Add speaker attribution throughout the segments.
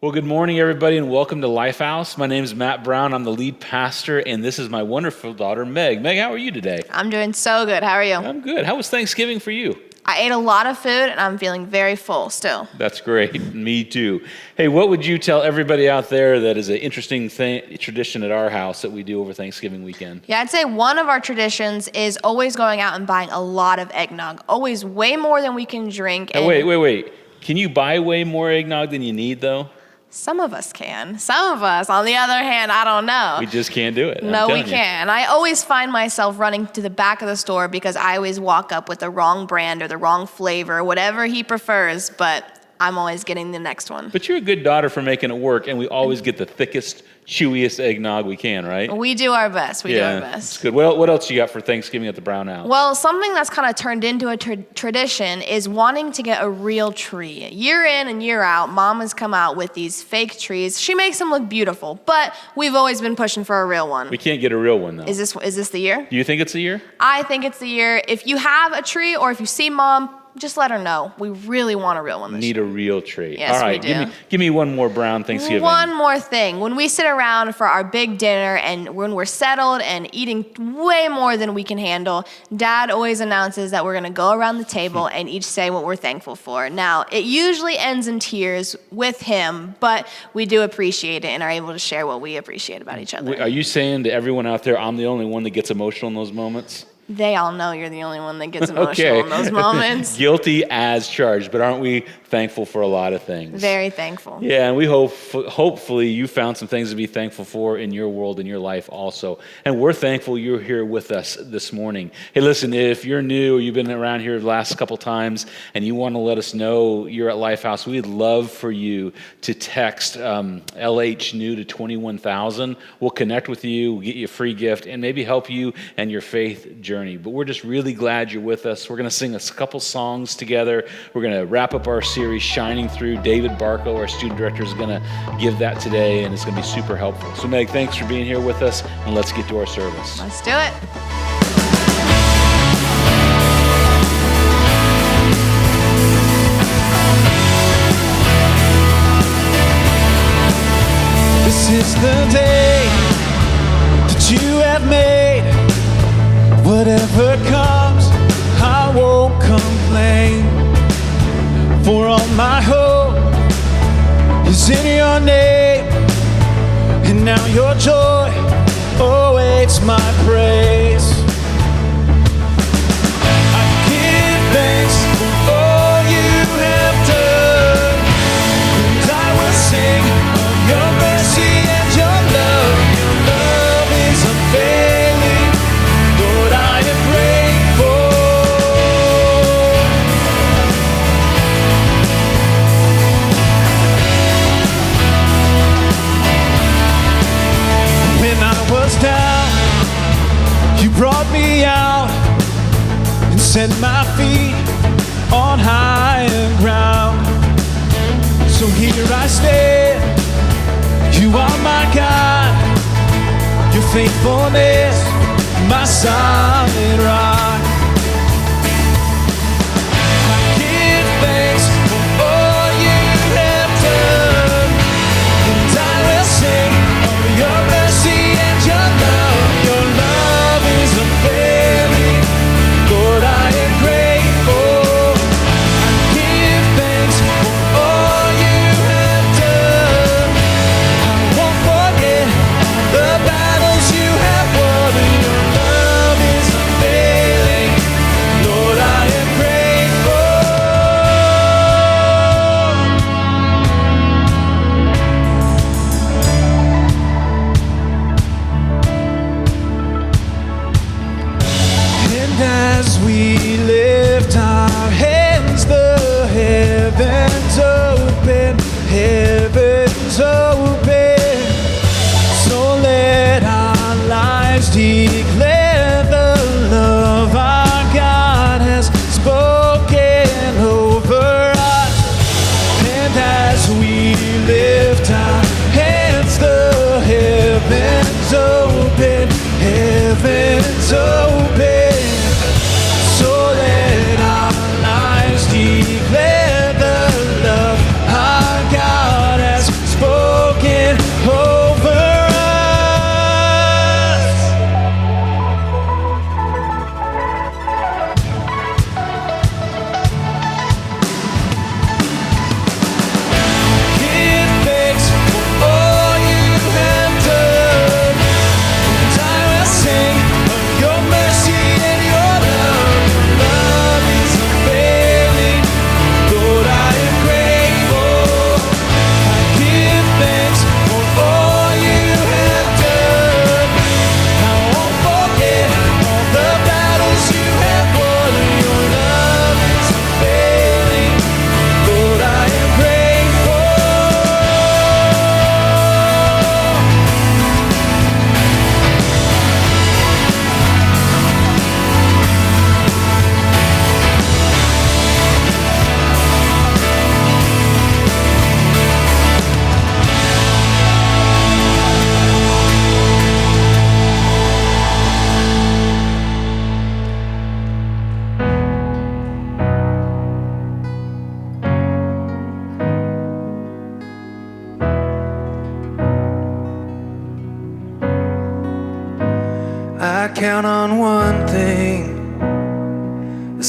Speaker 1: Well, good morning, everybody, and welcome to Lifehouse. My name is Matt Brown. I'm the lead pastor, and this is my wonderful daughter, Meg. Meg, how are you today?
Speaker 2: I'm doing so good. How are you?
Speaker 1: I'm good. How was Thanksgiving for you?
Speaker 2: I ate a lot of food, and I'm feeling very full still.
Speaker 1: That's great. Me too. Hey, what would you tell everybody out there that is an interesting tradition at our house that we do over Thanksgiving weekend?
Speaker 2: Yeah, I'd say one of our traditions is always going out and buying a lot of eggnog. Always way more than we can drink.
Speaker 1: Hey, wait. Can you buy way more eggnog than you need, though?
Speaker 2: Some of us can. Some of us, on the other hand, I don't know.
Speaker 1: We just can't do it.
Speaker 2: No, we can't. I always find myself running to the back of the store because I always walk up with the wrong brand or the wrong flavor, whatever he prefers, but I'm always getting the next one.
Speaker 1: But you're a good daughter for making it work, and we always get the thickest, chewiest eggnog we can, right?
Speaker 2: We do our best. We do our best.
Speaker 1: That's good. What else you got for Thanksgiving at the Brown House?
Speaker 2: Well, something that's kind of turned into a tradition is wanting to get a real tree. Year in and year out, Mom has come out with these fake trees. She makes them look beautiful, but we've always been pushing for a real one.
Speaker 1: We can't get a real one, though.
Speaker 2: Is this the year?
Speaker 1: Do you think it's the year?
Speaker 2: I think it's the year. If you have a tree or if you see Mom, just let her know. We really want a real one this year.
Speaker 1: Need a real tree.
Speaker 2: Yes,
Speaker 1: all right,
Speaker 2: we do.
Speaker 1: Give me one more Brown Thanksgiving.
Speaker 2: One more thing. When we sit around for our big dinner and when we're settled and eating way more than we can handle, Dad always announces that we're going to go around the table and each say what we're thankful for. Now, it usually ends in tears with him, but we do appreciate it and are able to share what we appreciate about each other.
Speaker 1: Are you saying to everyone out there, I'm the only one that gets emotional in those moments?
Speaker 2: They all know you're the only one that gets emotional in those moments.
Speaker 1: Guilty as charged, but aren't we thankful for a lot of things?
Speaker 2: Very thankful.
Speaker 1: Yeah, and we hopefully you found some things to be thankful for in your world, in your life also. And we're thankful you're here with us this morning. Hey, listen, if you're new or you've been around here the last couple times and you want to let us know you're at Lifehouse, we'd love for you to text LH new to 21,000. We'll connect with you, we'll get you a free gift, and maybe help you and your faith journey. But we're just really glad you're with us. We're going to sing a couple songs together. We're going to wrap up our series, Shining Through. David Barco, our student director, is going to give that today, and it's going to be super helpful. So, Meg, thanks for being here with us, and let's get to our service.
Speaker 2: Let's do it.
Speaker 3: This is the day that you have made. Whatever comes, I won't complain. For all my hope is in your name, and now your joy awaits my praise. I give thanks for all you have done, and I will sing of your mercy and your love. Your love is unfailing, Lord, I am grateful. When I was down, you brought me out and set my feet on higher ground. So here I stand, you are my God, your faithfulness, my solid rock. I give thanks for all you have done, and I will sing of your mercy and your love. Your love is unfailing, Lord, I am grateful. I give thanks for all you have done. I won't forget the battles you have won. Your love is unfailing, Lord, I am grateful. And as we lift our hands, the heavens open, heavens open. So let our lives declare the love our God has spoken over us. And as we lift our hands, the heavens open, heavens open. So let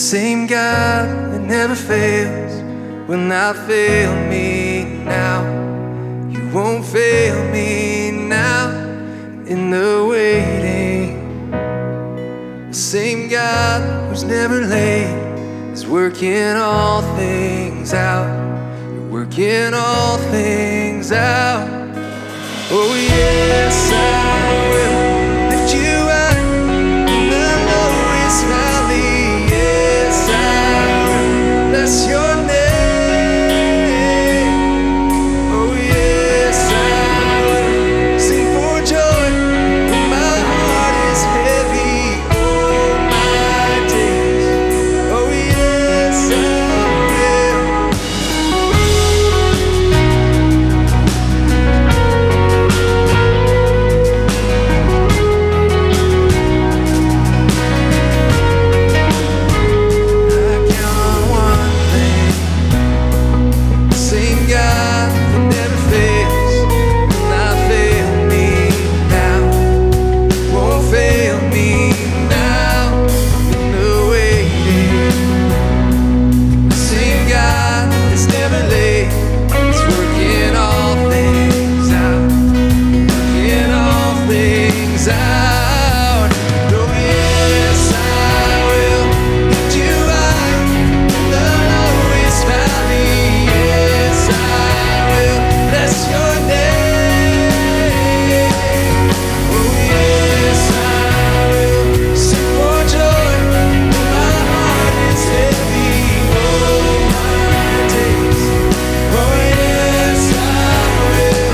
Speaker 3: Same God that never fails will not fail me now. You won't fail me now in the waiting. The same God who's never late is working all things out. You're working all things out. Oh yes, I will lift you up in the lowest valley. Yes, I will bless your name. Oh yes, I will sing for joy when my heart is heavy all my days. Oh yes, I will. I count on one thing. The same God that never fails will not fail me now. Won't fail me now in the waiting. The same God that's never late is working all things out. Working all things out. Oh yes, I will lift you high in the lowest valley. Yes, I will bless your name. Oh yes, I will sing for joy when my heart is heavy all my days. Oh yes, I will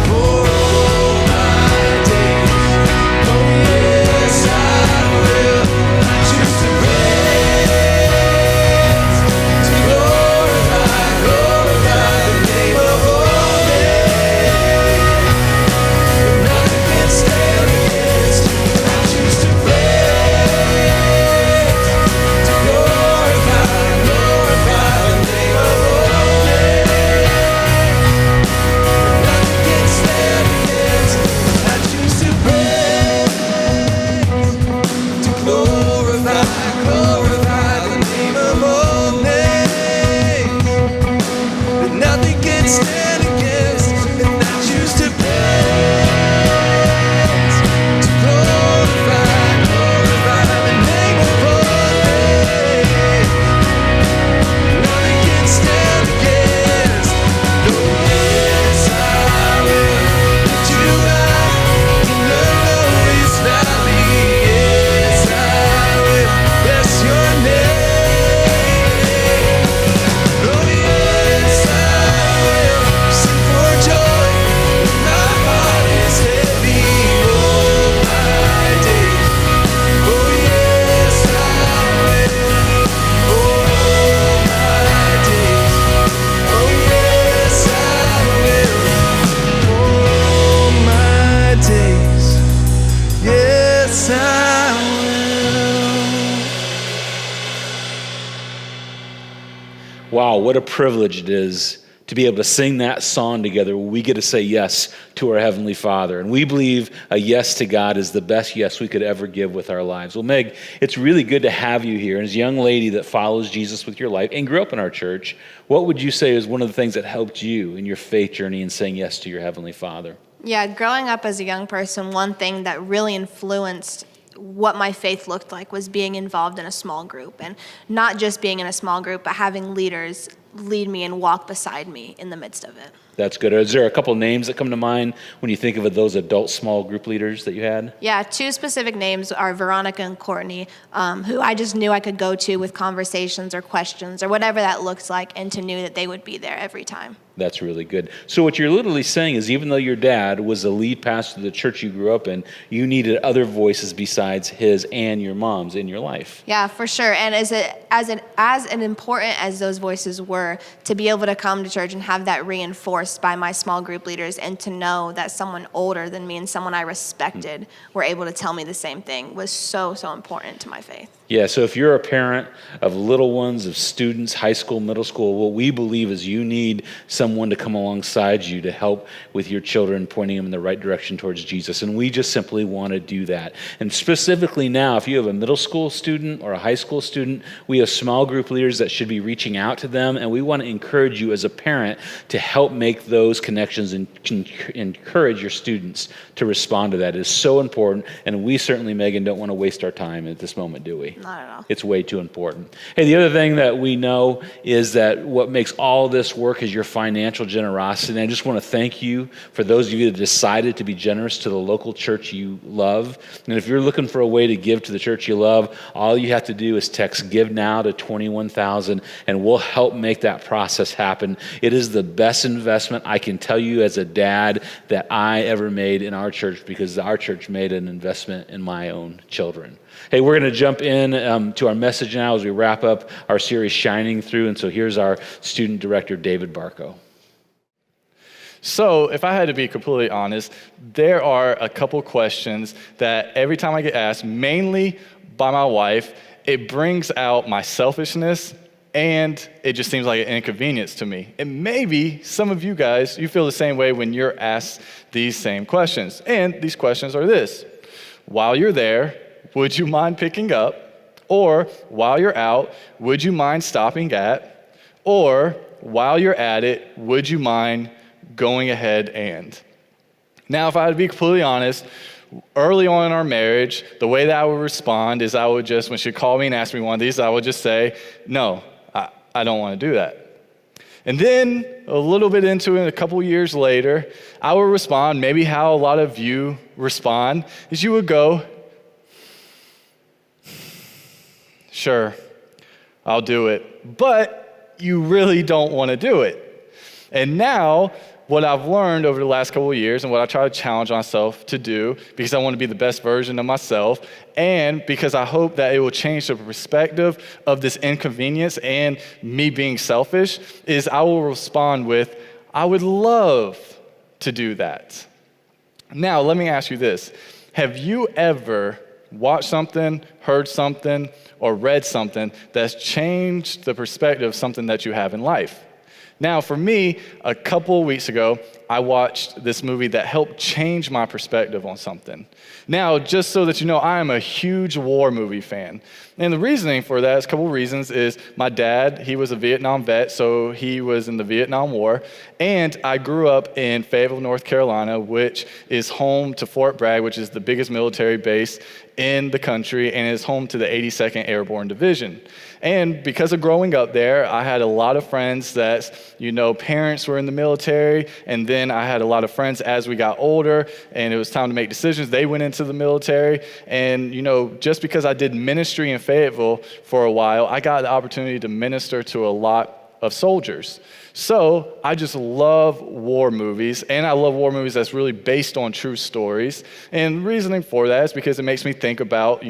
Speaker 3: for all my days. Oh yes, I will. I choose to praise, to glorify, glorify the name of holy. Nothing can stand against. I choose to praise, to glorify, glorify the name of holy. Nothing can stand against. I choose to praise, to glorify, glorify the name of holy. That nothing can stand against, and I choose to praise, to glorify, glorify the name of holy. Nothing can stand against. No, yes, I will lift you up in the lowest valley. Yes, I will bless your name. Oh yes, I will sing for joy when my heart is heavy all my days. Oh yes, I will all my days. Oh yes, I will all my days. Yes, I will.
Speaker 1: Wow, what a privilege it is to be able to sing that song together where we get to say yes to our Heavenly Father. And we believe a yes to God is the best yes we could ever give with our lives. Well, Meg, it's really good to have you here. And as a young lady that follows Jesus with your life and grew up in our church, what would you say is one of the things that helped you in your faith journey in saying yes to your Heavenly Father?
Speaker 2: Yeah, growing up as a young person, one thing that really influenced what my faith looked like was being involved in a small group, and not just being in a small group, but having leaders lead me and walk beside me in the midst of it.
Speaker 1: That's good. Is there a couple names that come to mind when you think of those adult small group leaders that you had?
Speaker 2: Yeah, two specific names are Veronica and Courtney, who I just knew I could go to with conversations or questions or whatever that looks like, and to know that they would be there every time.
Speaker 1: That's really good. So what you're literally saying is even though your dad was the lead pastor of the church you grew up in, you needed other voices besides his and your mom's in your life.
Speaker 2: Yeah, for sure. And as important as those voices were, to be able to come to church and have that reinforced by my small group leaders, and to know that someone older than me and someone I respected were able to tell me the same thing, was so, so important to my faith.
Speaker 1: Yeah, so if you're a parent of little ones, of students, high school, middle school, what we believe is you need someone to come alongside you to help with your children, pointing them in the right direction towards Jesus. And we just simply want to do that. And specifically now, if you have a middle school student or a high school student, we have small group leaders that should be reaching out to them. And we want to encourage you as a parent to help make those connections and encourage your students to respond to that. It is so important. And we certainly, Megan, don't want to waste our time at this moment, do we?
Speaker 2: Not at all.
Speaker 1: It's way too important. Hey, the other thing that we know is that what makes all this work is your financial generosity. And I just want to thank you for those of you that decided to be generous to the local church you love. And if you're looking for a way to give to the church you love, all you have to do is text "Give Now" to 21,000, and we'll help make that process happen. It is the best investment I can tell you as a dad that I ever made in our church, because our church made an investment in my own children. Hey, we're going to jump in to our message now as we wrap up our series Shining Through. And so here's our student director, David Barco.
Speaker 4: So if I had to be completely honest, there are a couple questions that every time I get asked, mainly by my wife, it brings out my selfishness, and it just seems like an inconvenience to me. And maybe some of you guys, you feel the same way when you're asked these same questions. And these questions are this: while you're there, would you mind picking up? Or while you're out, would you mind stopping at? Or while you're at it, would you mind going ahead and? Now, if I had to be completely honest, early on in our marriage, the way that I would respond is I would just, when she'd call me and ask me one of these, I would just say, no, I don't want to do that. And then a little bit into it, a couple years later, I would respond, maybe how a lot of you respond, is you would go, sure, I'll do it, but you really don't want to do it. And now, what I've learned over the last couple of years, and what I try to challenge myself to do, because I want to be the best version of myself, and because I hope that it will change the perspective of this inconvenience and me being selfish, is I will respond with, I would love to do that. Now, let me ask you this. Have you ever watched something, heard something, or read something that's changed the perspective of something that you have in life? Now, for me, a couple weeks ago, I watched this movie that helped change my perspective on something. Now, just so that you know, I am a huge war movie fan. And the reasoning for that is a couple reasons. Is my dad, he was a Vietnam vet, so he was in the Vietnam War. And I grew up in Fayetteville, North Carolina, which is home to Fort Bragg, which is the biggest military base in the country, and is home to the 82nd Airborne Division. And because of growing up there, I had a lot of friends that, parents were in the military, and then I had a lot of friends as we got older, and it was time to make decisions. They went into the military, and, just because I did ministry in Fayetteville for a while, I got the opportunity to minister to a lot of soldiers. So I just love war movies, and I love war movies that's really based on true stories. And the reasoning for that is because it makes me think about,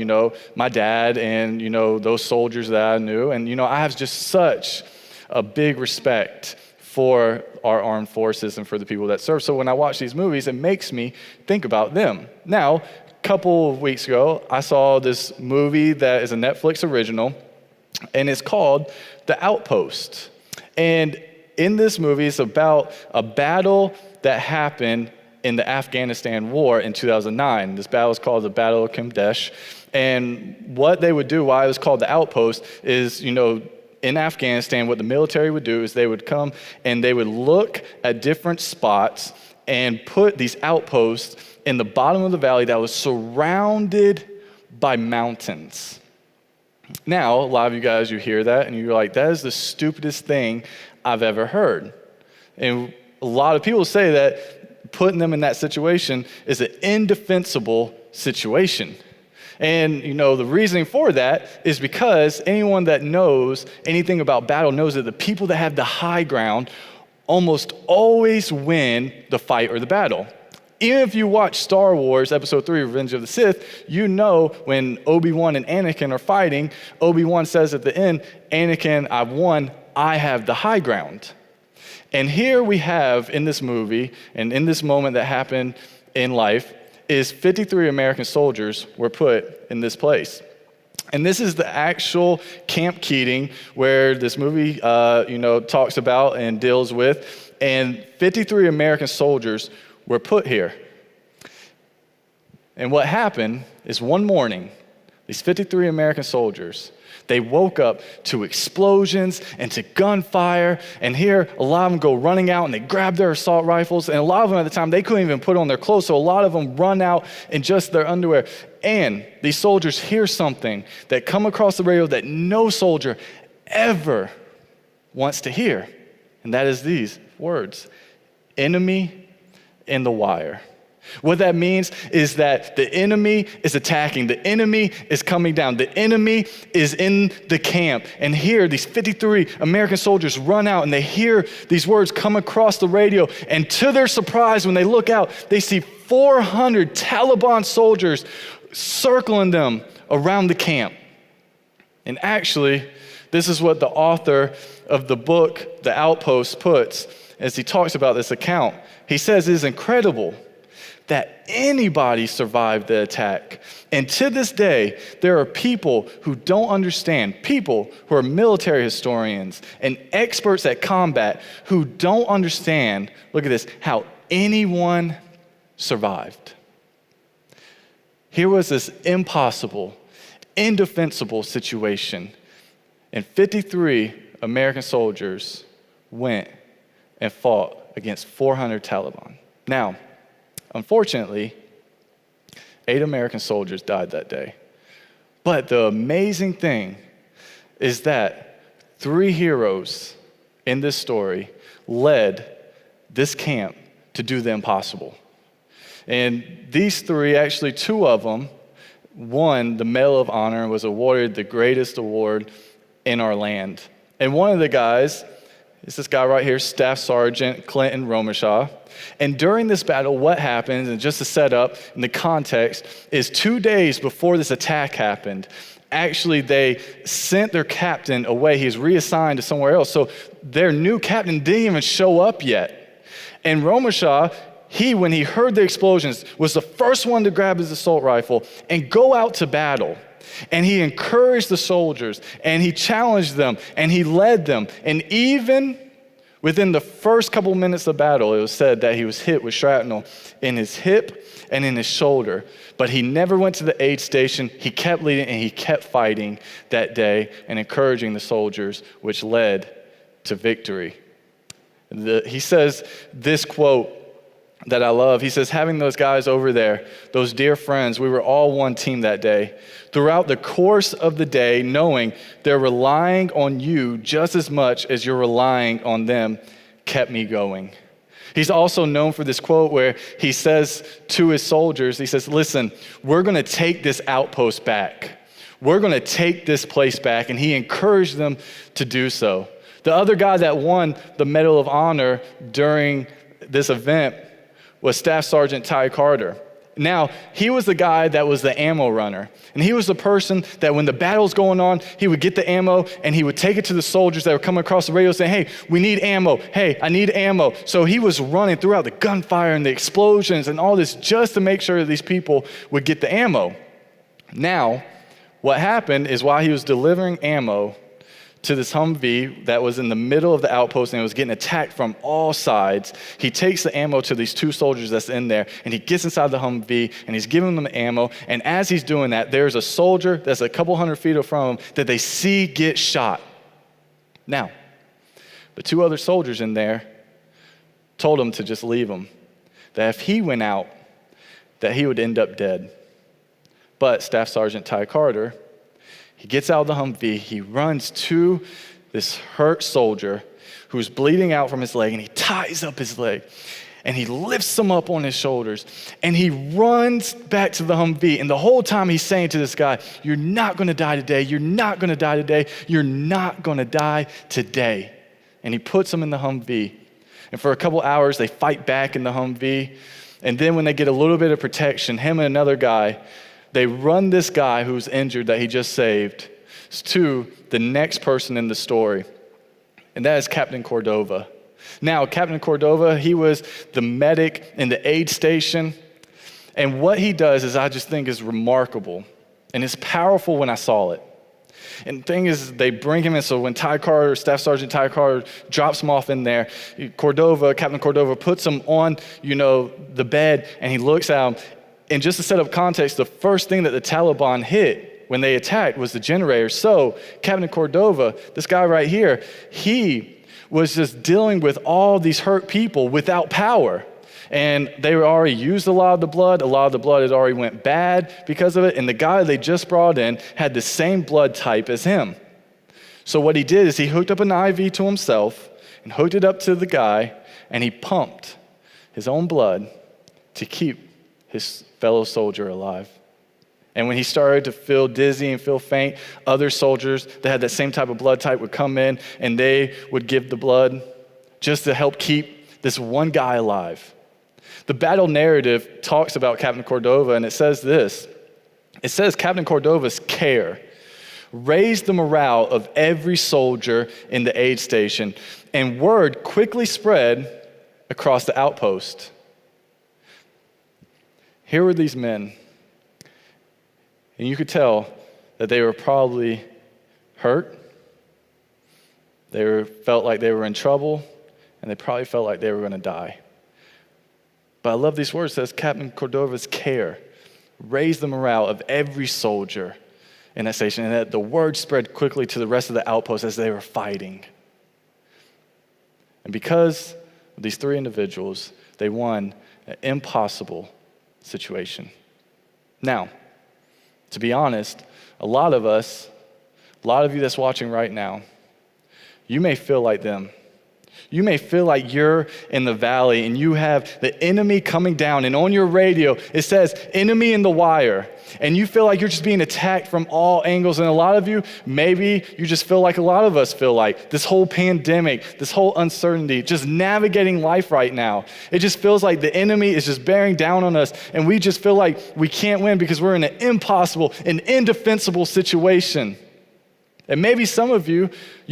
Speaker 4: my dad and, those soldiers that I knew. And, I have just such a big respect for our armed forces and for the people that serve. So when I watch these movies, it makes me think about them. Now, a couple of weeks ago, I saw this movie that is a Netflix original, and it's called The Outpost. And in this movie, it's about a battle that happened in the Afghanistan war in 2009. This battle is called the Battle of Kadesh. And what they would do, why it was called the Outpost, is, in Afghanistan, what the military would do is they would come and they would look at different spots and put these outposts in the bottom of the valley that was surrounded by mountains. Now, a lot of you guys, you hear that and you're like, that is the stupidest thing I've ever heard. And a lot of people say that putting them in that situation is an indefensible situation. And, the reasoning for that is because anyone that knows anything about battle knows that the people that have the high ground almost always win the fight or the battle. Even if you watch Star Wars Episode 3, Revenge of the Sith, when Obi-Wan and Anakin are fighting, Obi-Wan says at the end, Anakin, I've won, I have the high ground. And here we have in this movie, and in this moment that happened in life, is 53 American soldiers were put in this place. And this is the actual Camp Keating where this movie, talks about and deals with. And 53 American soldiers were put here. And what happened is one morning, these 53 American soldiers, they woke up to explosions and to gunfire. And here, a lot of them go running out and they grab their assault rifles. And a lot of them at the time, they couldn't even put on their clothes. So a lot of them run out in just their underwear. And these soldiers hear something that come across the radio that no soldier ever wants to hear. And that is these words: enemy in the wire. What that means is that the enemy is attacking. The enemy is coming down. The enemy is in the camp. And here, these 53 American soldiers run out and they hear these words come across the radio. And to their surprise, when they look out, they see 400 Taliban soldiers circling them around the camp. And actually, this is what the author of the book, The Outpost, puts as he talks about this account. He says it is incredible that anybody survived the attack. And to this day, there are people who don't understand, people who are military historians and experts at combat who don't understand, look at this, how anyone survived. Here was this impossible, indefensible situation, and 53 American soldiers went and fought against 400 Taliban. Now, unfortunately, 8 American soldiers died that day. But the amazing thing is that 3 heroes in this story led this camp to do the impossible. And these 3, actually 2 of them, won the Medal of Honor and was awarded the greatest award in our land. And one of the guys is this guy right here, Staff Sergeant Clinton Romershaw. And during this battle, what happens, and just to set up in the context, is 2 days before this attack happened, actually they sent their captain away. He was reassigned to somewhere else. So their new captain didn't even show up yet. And Romershaw, when he heard the explosions, was the first one to grab his assault rifle and go out to battle. And he encouraged the soldiers, and he challenged them, and he led them. And even within the first couple minutes of battle, it was said that he was hit with shrapnel in his hip and in his shoulder. But he never went to the aid station. He kept leading, and he kept fighting that day and encouraging the soldiers, which led to victory. He says this quote that I love. He says, having those guys over there, those dear friends, we were all one team that day. Throughout the course of the day, knowing they're relying on you just as much as you're relying on them, kept me going. He's also known for this quote where he says to his soldiers, he says, listen, we're going to take this outpost back. We're going to take this place back. And he encouraged them to do so. The other guy that won the Medal of Honor during this event was Staff Sergeant Ty Carter. Now, he was the guy that was the ammo runner. And he was the person that when the battle's going on, he would get the ammo and he would take it to the soldiers that were coming across the radio saying, hey, we need ammo. Hey, I need ammo. So he was running throughout the gunfire and the explosions and all this just to make sure that these people would get the ammo. Now, what happened is while he was delivering ammo to this Humvee that was in the middle of the outpost and it was getting attacked from all sides, he takes the ammo to these 2 soldiers that's in there, and he gets inside the Humvee and he's giving them ammo. And as he's doing that, there's a soldier that's a couple hundred feet from him that they see get shot. Now, the 2 other soldiers in there told him to just leave him, that if he went out, that he would end up dead. But Staff Sergeant Ty Carter, he gets out of the Humvee, he runs to this hurt soldier who's bleeding out from his leg, and he ties up his leg, and he lifts him up on his shoulders, and he runs back to the Humvee. And the whole time he's saying to this guy, you're not gonna die today, you're not gonna die today, you're not gonna die today. And he puts him in the Humvee. And for a couple hours, they fight back in the Humvee. And then when they get a little bit of protection, him and another guy, they run this guy who's injured that he just saved to the next person in the story, and that is Captain Cordova. Now, Captain Cordova, he was the medic in the aid station, and what he does is I just think is remarkable. And it's powerful when I saw it. And the thing is, they bring him in, so when Staff Sergeant Ty Carter drops him off in there, Captain Cordova puts him on, the bed, and he looks at him. And just to set up context, the first thing that the Taliban hit when they attacked was the generator. So Captain Cordova, this guy right here, he was just dealing with all these hurt people without power. And they already used a lot of the blood. A lot of the blood had already went bad because of it. And the guy they just brought in had the same blood type as him. So what he did is he hooked up an IV to himself and hooked it up to the guy, and he pumped his own blood to keep his fellow soldier alive. And when he started to feel dizzy and feel faint, other soldiers that had that same type of blood type would come in, and they would give the blood just to help keep this one guy alive. The battle narrative talks about Captain Cordova, and it says this. It says Captain Cordova's care raised the morale of every soldier in the aid station, and word quickly spread across the outpost. Here were these men, and you could tell that they were probably hurt. They felt like they were in trouble, and they probably felt like they were going to die. But I love these words. It says Captain Cordova's care raised the morale of every soldier in that station, and that the word spread quickly to the rest of the outposts as they were fighting. And because of these three individuals, they won an impossible situation. Now, to be honest, a lot of you that's watching right now, you may feel like them. You may feel like you're in the valley and you have the enemy coming down, and on your radio it says enemy in the wire, and you feel like you're just being attacked from all angles. And a lot of you, maybe you just feel like a lot of us feel like this whole pandemic, this whole uncertainty, just navigating life right now. It just feels like the enemy is just bearing down on us, and we just feel like we can't win because we're in an impossible and indefensible situation. And maybe some of you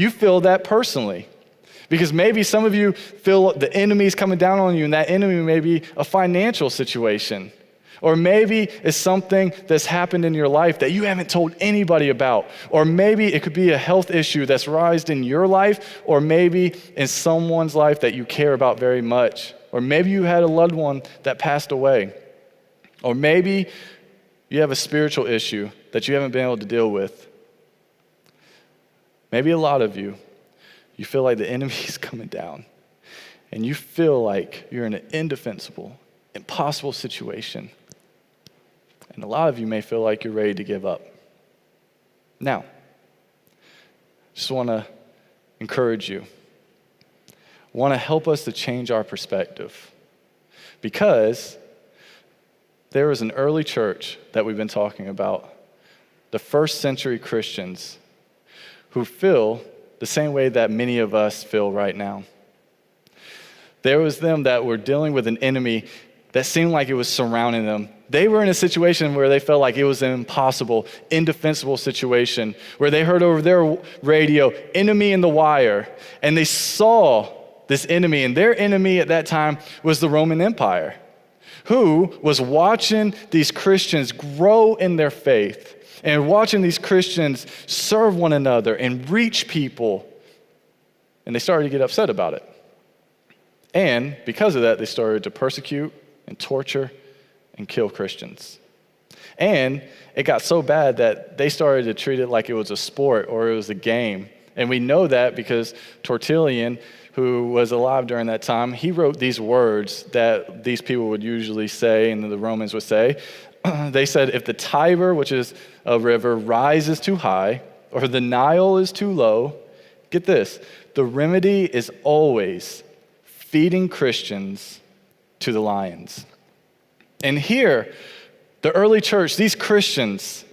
Speaker 4: feel that personally. Because maybe some of you feel the enemy's coming down on you, and that enemy may be a financial situation. Or maybe it's something that's happened in your life that you haven't told anybody about. Or maybe it could be a health issue that's arisen in your life, or maybe in someone's life that you care about very much. Or maybe you had a loved one that passed away. Or maybe you have a spiritual issue that you haven't been able to deal with. Maybe a lot of you feel like the enemy is coming down, and you feel like you're in an indefensible, impossible situation. And a lot of you may feel like you're ready to give up. Now, just want to encourage you. Want to help us to change our perspective, because there was an early church that we've been talking about, the first century Christians, who feel the same way that many of us feel right now. There was them that were dealing with an enemy that seemed like it was surrounding them. They were in a situation where they felt like it was an impossible, indefensible situation, where they heard over their radio, enemy in the wire, and they saw this enemy, and their enemy at that time was the Roman Empire, who was watching these Christians grow in their faith, and watching these Christians serve one another and reach people. And they started to get upset about it. And because of that, they started to persecute and torture and kill Christians. And it got so bad that they started to treat it like it was a sport or it was a game. And we know that because Tertullian, who was alive during that time, he wrote these words that these people would usually say and the Romans would say. They said, if the Tiber, which is a river, rises too high, or the Nile is too low, get this, the remedy is always feeding Christians to the lions. And here, the early church, these Christians,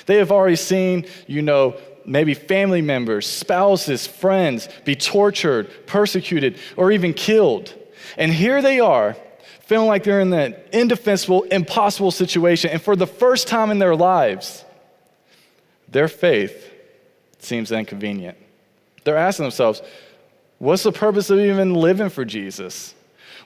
Speaker 4: they have already seen, maybe family members, spouses, friends be tortured, persecuted, or even killed. And here they are, feeling like they're in that indefensible, impossible situation. And for the first time in their lives, their faith seems inconvenient. They're asking themselves, what's the purpose of even living for Jesus?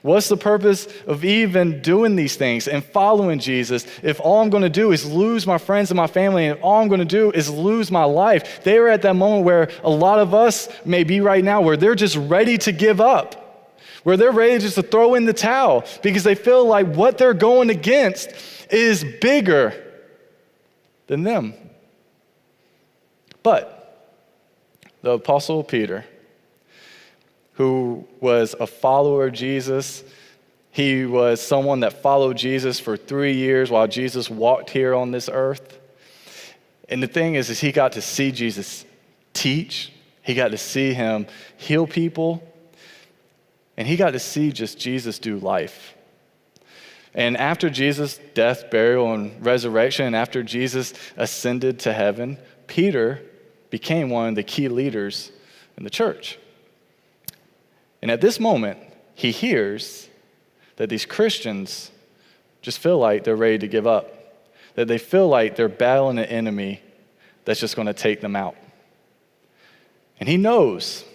Speaker 4: What's the purpose of even doing these things and following Jesus if all I'm going to do is lose my friends and my family and all I'm going to do is lose my life? They are at that moment where a lot of us may be right now, where they're just ready to give up, where they're ready just to throw in the towel because they feel like what they're going against is bigger than them. But the Apostle Peter, who was a follower of Jesus, he was someone that followed Jesus for 3 years while Jesus walked here on this earth. And the thing is he got to see Jesus teach. He got to see him heal people. And he got to see just Jesus do life. And after Jesus' death, burial, and resurrection, and after Jesus ascended to heaven, Peter became one of the key leaders in the church. And at this moment, he hears that these Christians just feel like they're ready to give up, that they feel like they're battling an enemy that's just going to take them out. And he knows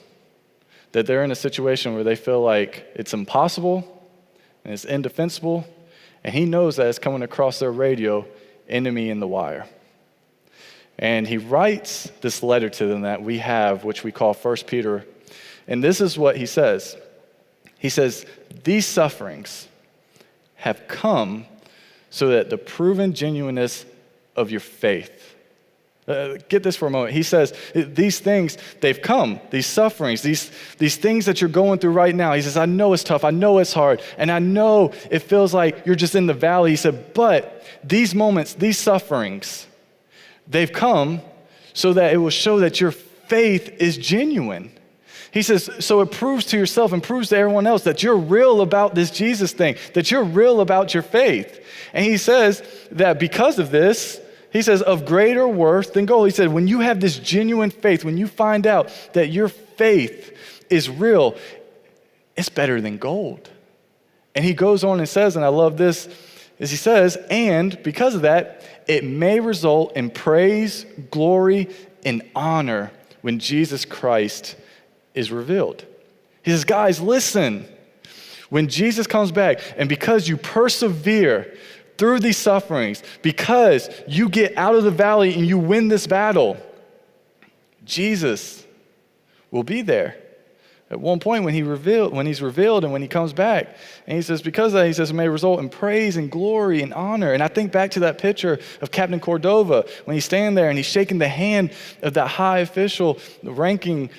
Speaker 4: that they're in a situation where they feel like it's impossible and it's indefensible, and he knows that it's coming across their radio, enemy in the wire. And he writes this letter to them that we have, which we call 1 Peter. And this is what he says. He says, these sufferings have come so that the proven genuineness of your faith. Get this for a moment. He says, these things, they've come, these sufferings, these things that you're going through right now. He says, I know it's tough, I know it's hard, and I know it feels like you're just in the valley. He said, but these moments, these sufferings, they've come so that it will show that your faith is genuine. He says, so it proves to yourself and proves to everyone else that you're real about this Jesus thing, that you're real about your faith. And he says that because of this, he says, of greater worth than gold. He said, when you have this genuine faith, when you find out that your faith is real, it's better than gold. And he goes on and says, and I love this, is he says, and because of that, it may result in praise, glory, and honor when Jesus Christ is revealed. He says, guys, listen, when Jesus comes back, and because you persevere through these sufferings, because you get out of the valley and you win this battle, Jesus will be there. At one point when he's revealed and when he comes back. And he says, because of that, he says, it may result in praise and glory and honor. And I think back to that picture of Captain Cordova when he's standing there and he's shaking the hand of that high official, the ranking.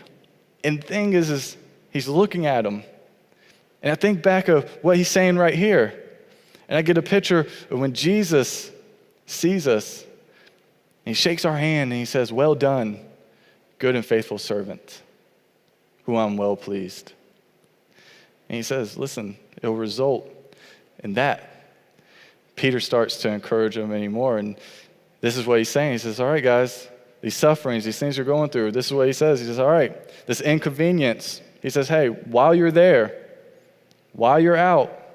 Speaker 4: And the thing is he's looking at him. And I think back of what he's saying right here. And I get a picture of when Jesus sees us, and he shakes our hand and he says, well done, good and faithful servant, who I'm well pleased. And he says, listen, it'll result in that. Peter starts to encourage him anymore. And this is what he's saying. He says, all right, guys, these sufferings, these things you're going through, this is what he says. He says, all right, this inconvenience. He says, hey, while you're there, while you're out,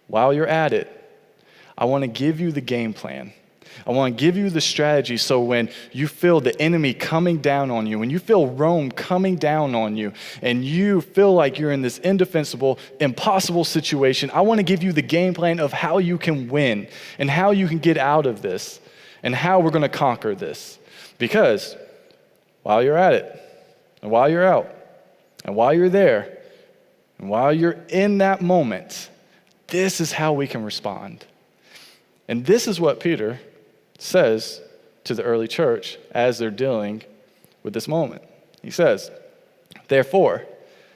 Speaker 4: while you're at it, I want to give you the game plan. I want to give you the strategy so when you feel the enemy coming down on you, when you feel Rome coming down on you, and you feel like you're in this indefensible, impossible situation, I want to give you the game plan of how you can win and how you can get out of this and how we're going to conquer this. Because while you're at it, and while you're out, and while you're there, and while you're in that moment, this is how we can respond. And this is what Peter says to the early church as they're dealing with this moment. He says, therefore,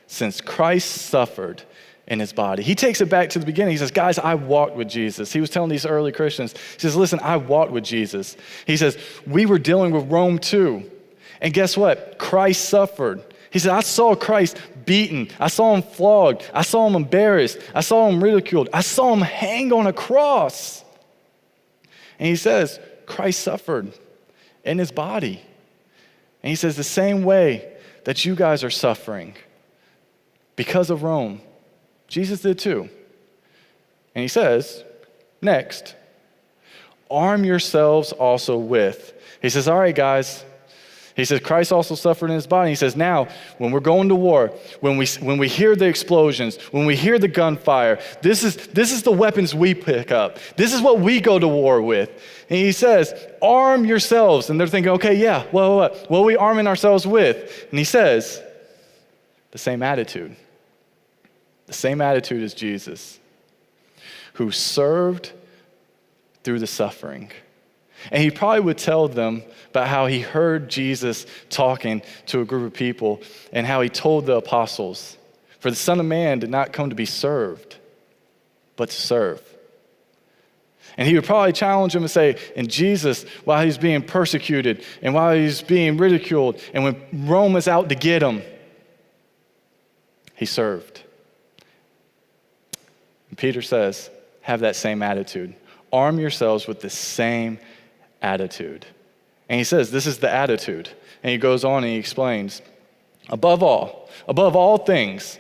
Speaker 4: since Christ suffered in his body, he takes it back to the beginning. He says, guys, I walked with Jesus. He was telling these early Christians, he says, listen, I walked with Jesus. He says, we were dealing with Rome too. And guess what? Christ suffered. He said, I saw Christ beaten. I saw him flogged. I saw him embarrassed. I saw him ridiculed. I saw him hang on a cross. And he says, Christ suffered in his body. And he says, the same way that you guys are suffering because of Rome, Jesus did too. And he says, next, arm yourselves also with. He says, all right, guys. He says, Christ also suffered in his body. He says, now, when we're going to war, when we hear the explosions, when we hear the gunfire, this is the weapons we pick up. This is what we go to war with. And he says, arm yourselves. And they're thinking, okay, yeah, what are we arming ourselves with? And he says, the same attitude. The same attitude as Jesus, who served through the suffering. And he probably would tell them about how he heard Jesus talking to a group of people and how he told the apostles, for the Son of Man did not come to be served, but to serve. And he would probably challenge them and say, and Jesus, while he's being persecuted and while he's being ridiculed and when Rome was out to get him, he served. And Peter says, have that same attitude. Arm yourselves with the same attitude. And he says, this is the attitude. And he goes on and he explains, above all things,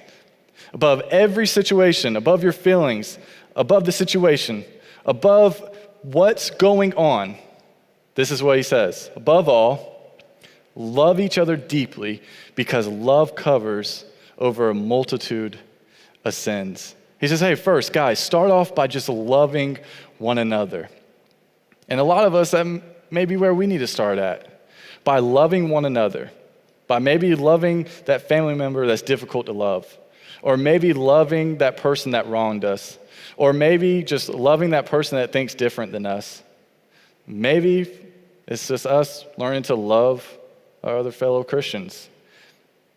Speaker 4: above every situation, above your feelings, above the situation, above what's going on, this is what he says. Above all, love each other deeply because love covers over a multitude of sins. He says, hey, first, guys, start off by just loving one another. And a lot of us, that may be where we need to start at, by loving one another, by maybe loving that family member that's difficult to love, or maybe loving that person that wronged us, or maybe just loving that person that thinks different than us. Maybe it's just us learning to love our other fellow Christians.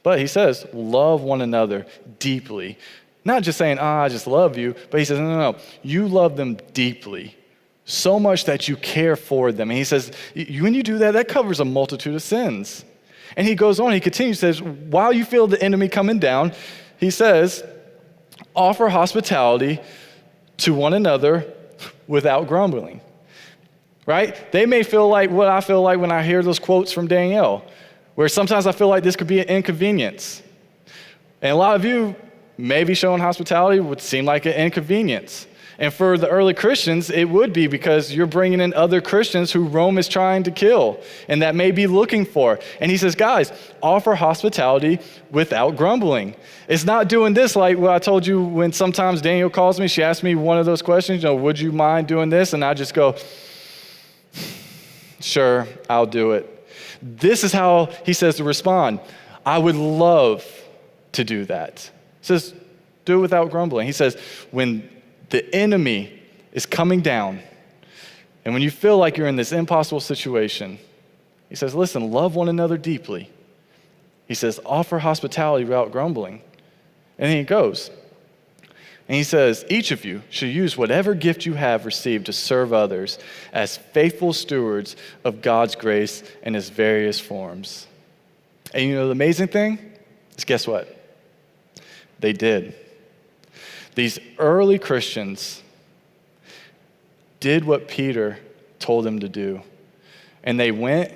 Speaker 4: But he says, love one another deeply. Not just saying, I just love you, but he says, no, you love them deeply, so much that you care for them. And he says, when you do that, that covers a multitude of sins. And he goes on, he continues, says, while you feel the enemy coming down, he says, offer hospitality to one another without grumbling, right? They may feel like what I feel like when I hear those quotes from Danielle, where sometimes I feel like this could be an inconvenience. And a lot of you, maybe showing hospitality would seem like an inconvenience. And for the early Christians, it would be because you're bringing in other Christians who Rome is trying to kill and that may be looking for. And he says, guys, offer hospitality without grumbling. It's not doing this like what I told you when sometimes Danielle calls me, she asks me one of those questions, would you mind doing this? And I just go, sure, I'll do it. This is how he says to respond. I would love to do that. He says, do it without grumbling. He says, when the enemy is coming down, and when you feel like you're in this impossible situation, he says, listen, love one another deeply. He says, offer hospitality without grumbling. And then he goes, and he says, each of you should use whatever gift you have received to serve others as faithful stewards of God's grace in its various forms. And the amazing thing is, guess what? They did. These early Christians did what Peter told them to do. And they went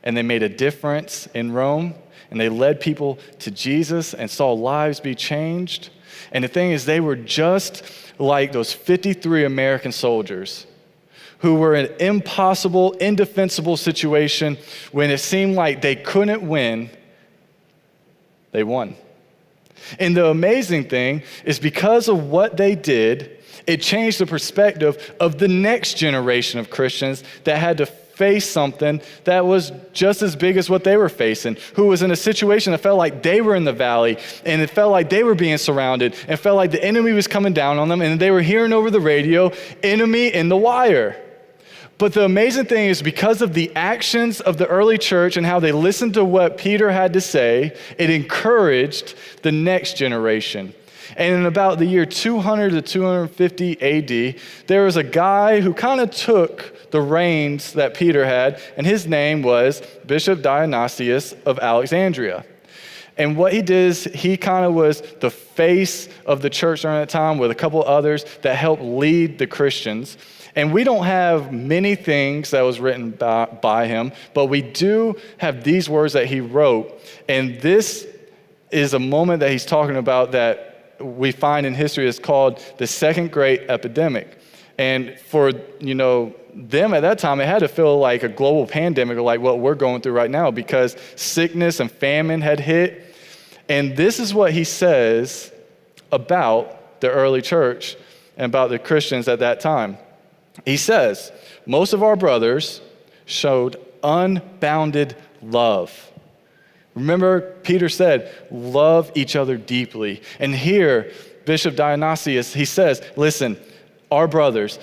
Speaker 4: and they made a difference in Rome and they led people to Jesus and saw lives be changed. And the thing is, they were just like those 53 American soldiers who were in an impossible, indefensible situation when it seemed like they couldn't win. They won. And the amazing thing is because of what they did, it changed the perspective of the next generation of Christians that had to face something that was just as big as what they were facing, who was in a situation that felt like they were in the valley and it felt like they were being surrounded and felt like the enemy was coming down on them and they were hearing over the radio, enemy in the wire. But the amazing thing is because of the actions of the early church and how they listened to what Peter had to say, it encouraged the next generation. And in about the year 200 to 250 AD, there was a guy who kind of took the reins that Peter had, and his name was Bishop Dionysius of Alexandria. And what he did is he kind of was the face of the church during that time with a couple others that helped lead the Christians. And we don't have many things that was written by him, but we do have these words that he wrote. And this is a moment that he's talking about that we find in history is called the Second Great Epidemic. And for, them at that time, it had to feel like a global pandemic, or like what we're going through right now, because sickness and famine had hit. And this is what he says about the early church and about the Christians at that time. He says, most of our brothers showed unbounded love. Remember, Peter said, love each other deeply. And here, Bishop Dionysius, he says, listen, our brothers,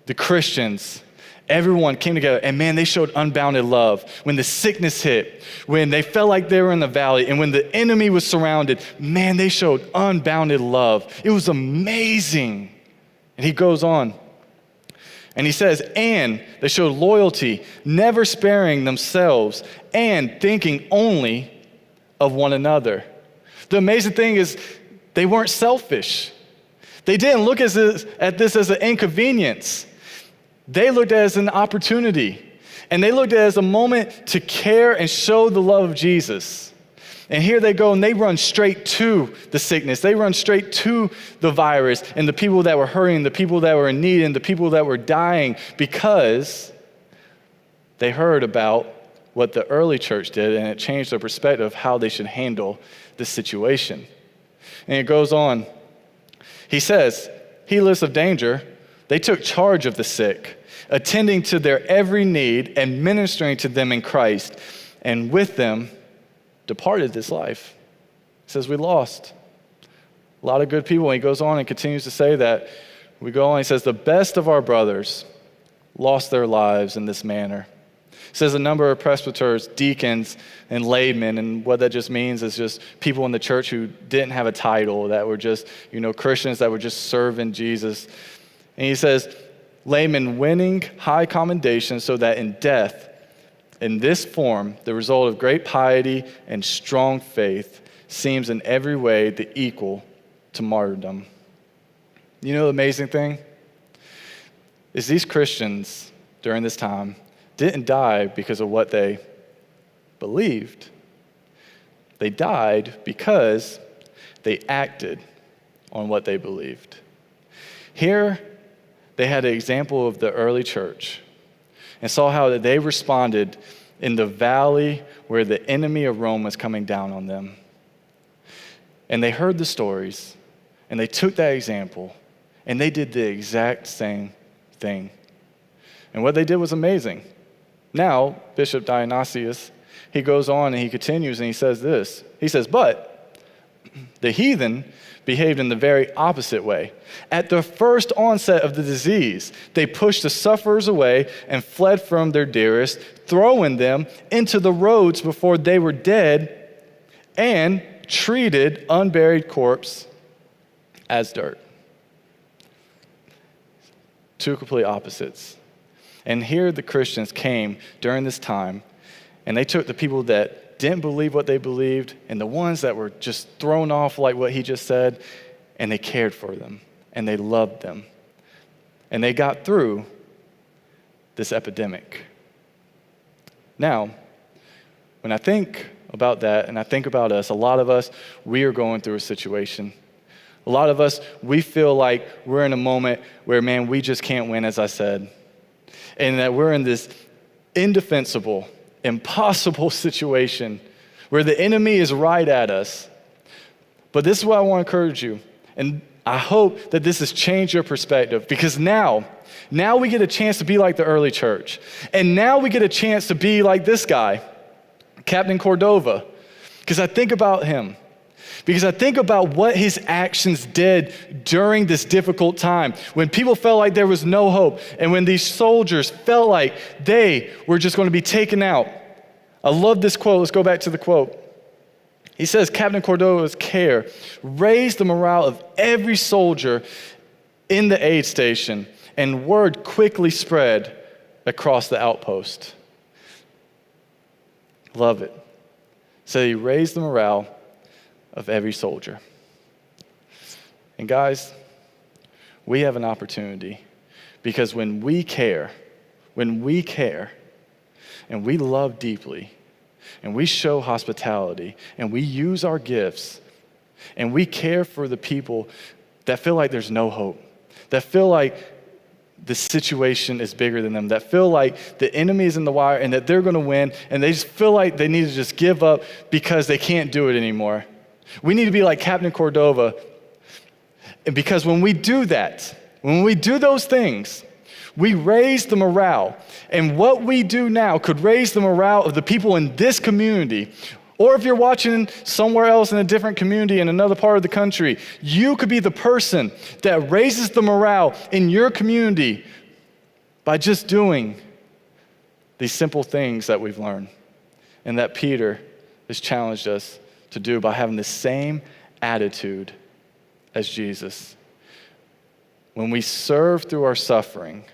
Speaker 4: the Christians, everyone came together, and man, they showed unbounded love. When the sickness hit, when they felt like they were in the valley, and when the enemy was surrounded, man, they showed unbounded love. It was amazing. And he goes on, and he says, and they showed loyalty, never sparing themselves, and thinking only of one another. The amazing thing is, they weren't selfish. They didn't look at this as an inconvenience. They looked at it as an opportunity. And they looked at it as a moment to care and show the love of Jesus. And here they go, and they run straight to the sickness. They run straight to the virus and the people that were hurting, the people that were in need, and the people that were dying, because they heard about what the early church did, and it changed their perspective of how they should handle the situation. And it goes on. He says, heedless of danger, they took charge of the sick, attending to their every need and ministering to them in Christ, and with them departed this life. He says, we lost a lot of good people. And he goes on and continues to say that. We go on, he says, the best of our brothers lost their lives in this manner. It says a number of presbyters, deacons, and laymen, and what that just means is just people in the church who didn't have a title, that were just, Christians that were just serving Jesus. And he says, laymen winning high commendation, so that in death, in this form, the result of great piety and strong faith seems in every way the equal to martyrdom. You know the amazing thing is these Christians during this time didn't die because of what they believed. They died because they acted on what they believed. Here, they had an example of the early church and saw how they responded in the valley where the enemy of Rome was coming down on them. And they heard the stories, and they took that example, and they did the exact same thing. And what they did was amazing. Now, Bishop Dionysius, he goes on and he continues and he says this. He says, but the heathen behaved in the very opposite way. At the first onset of the disease, they pushed the sufferers away and fled from their dearest, throwing them into the roads before they were dead, and treated unburied corpse as dirt. Two complete opposites. And here the Christians came during this time, and they took the people that didn't believe what they believed and the ones that were just thrown off like what he just said, and they cared for them, and they loved them. And they got through this epidemic. Now, when I think about that, and I think about us, a lot of us, we are going through a situation. A lot of us, we feel like we're in a moment where, man, we just can't win, as I said. And that we're in this indefensible, impossible situation where the enemy is right at us. But this is what I want to encourage you. And I hope that this has changed your perspective, because now we get a chance to be like the early church. And now we get a chance to be like this guy, Captain Cordova. Because I think about him. Because I think about what his actions did during this difficult time, when people felt like there was no hope, and when these soldiers felt like they were just going to be taken out. I love this quote. Let's go back to the quote. He says, Captain Cordova's care raised the morale of every soldier in the aid station, and word quickly spread across the outpost. Love it. So he raised the morale of every soldier. And guys, we have an opportunity, because when we care, and we love deeply, and we show hospitality, and we use our gifts, and we care for the people that feel like there's no hope, that feel like the situation is bigger than them, that feel like the enemy is in the wire and that they're going to win, and they just feel like they need to just give up because they can't do it anymore. We need to be like Captain Cordova, because when we do that, when we do those things, we raise the morale. And what we do now could raise the morale of the people in this community. Or if you're watching somewhere else in a different community in another part of the country, you could be the person that raises the morale in your community by just doing these simple things that we've learned and that Peter has challenged us to do by having the same attitude as Jesus. When we serve through our suffering,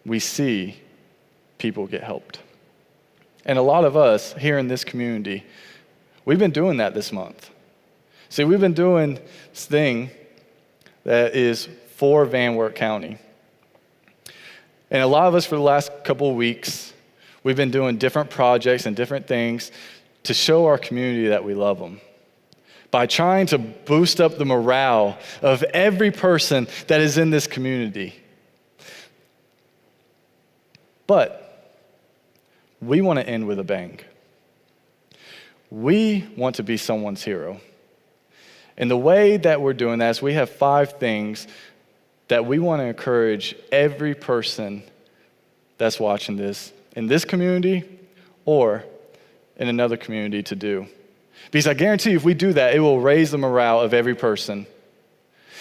Speaker 4: we see people get helped. And a lot of us here in this community, we've been doing that this month. See, we've been doing this thing that is for Van Wert County. And a lot of us for the last couple of weeks, we've been doing different projects and different things to show our community that we love them, by trying to boost up the morale of every person that is in this community. But we want to end with a bang. We want to be someone's hero. And the way that we're doing that is we have 5 things that we want to encourage every person that's watching this in this community or in another community to do. Because I guarantee you, if we do that, it will raise the morale of every person.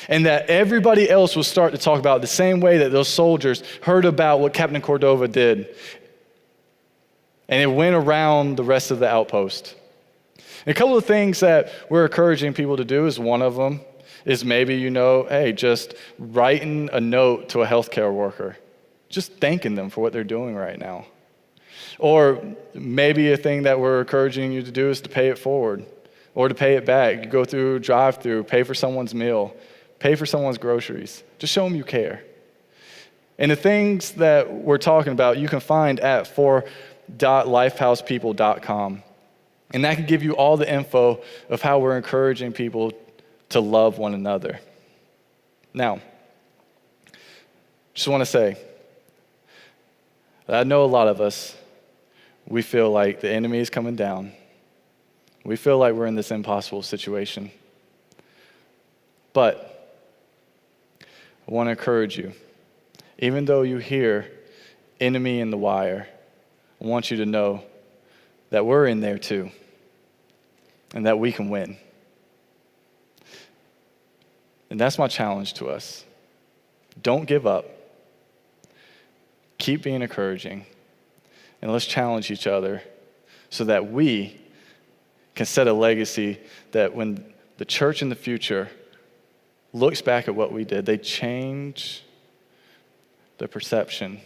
Speaker 4: And that everybody else will start to talk about it the same way that those soldiers heard about what Captain Cordova did. And it went around the rest of the outpost. And a couple of things that we're encouraging people to do is one of them is maybe, hey, just writing a note to a healthcare worker, just thanking them for what they're doing right now. Or maybe a thing that we're encouraging you to do is to pay it forward or to pay it back. You go through drive-through, pay for someone's meal, pay for someone's groceries. Just show them you care. And the things that we're talking about, you can find at for.lifehousepeople.com. And that can give you all the info of how we're encouraging people to love one another. Now, just want to say that I know a lot of us, we feel like the enemy is coming down. We feel like we're in this impossible situation. But I want to encourage you, even though you hear enemy in the wire, I want you to know that we're in there too, and that we can win. And that's my challenge to us. Don't give up. Keep being encouraging, and let's challenge each other so that we can set a legacy that when the church in the future looks back at what we did, they change the perception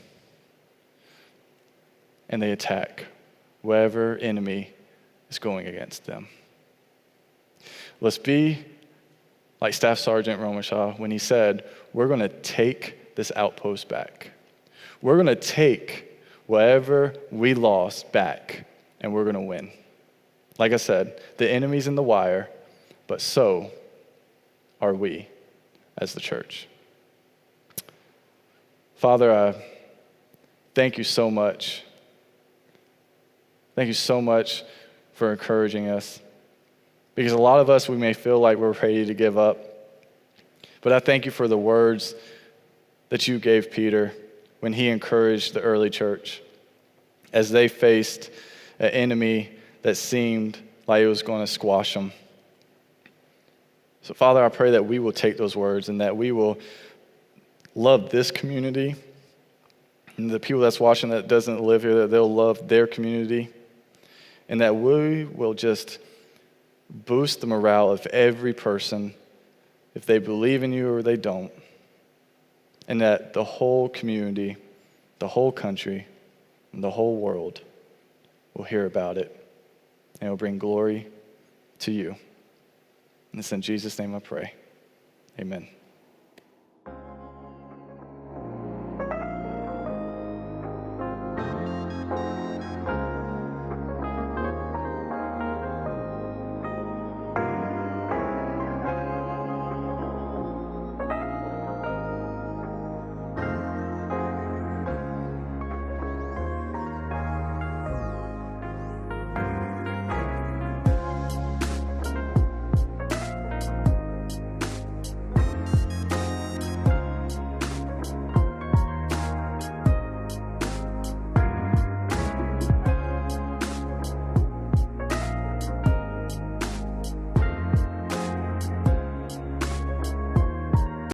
Speaker 4: and they attack whatever enemy is going against them. Let's be like Staff Sergeant Romashaw when he said, we're going to take this outpost back. We're going to take whatever we lost back, and we're going to win. Like I said, the enemy's in the wire, but so are we as the church. Father, I thank you so much. Thank you so much for encouraging us. Because a lot of us, we may feel like we're ready to give up. But I thank you for the words that you gave Peter when he encouraged the early church as they faced an enemy that seemed like it was going to squash them. So, Father, I pray that we will take those words and that we will love this community and the people that's watching that doesn't live here, that they'll love their community, and that we will just boost the morale of every person if they believe in you or they don't, and that the whole community, the whole country, and the whole world will hear about it, and it will bring glory to you. And it's in Jesus' name I pray. Amen.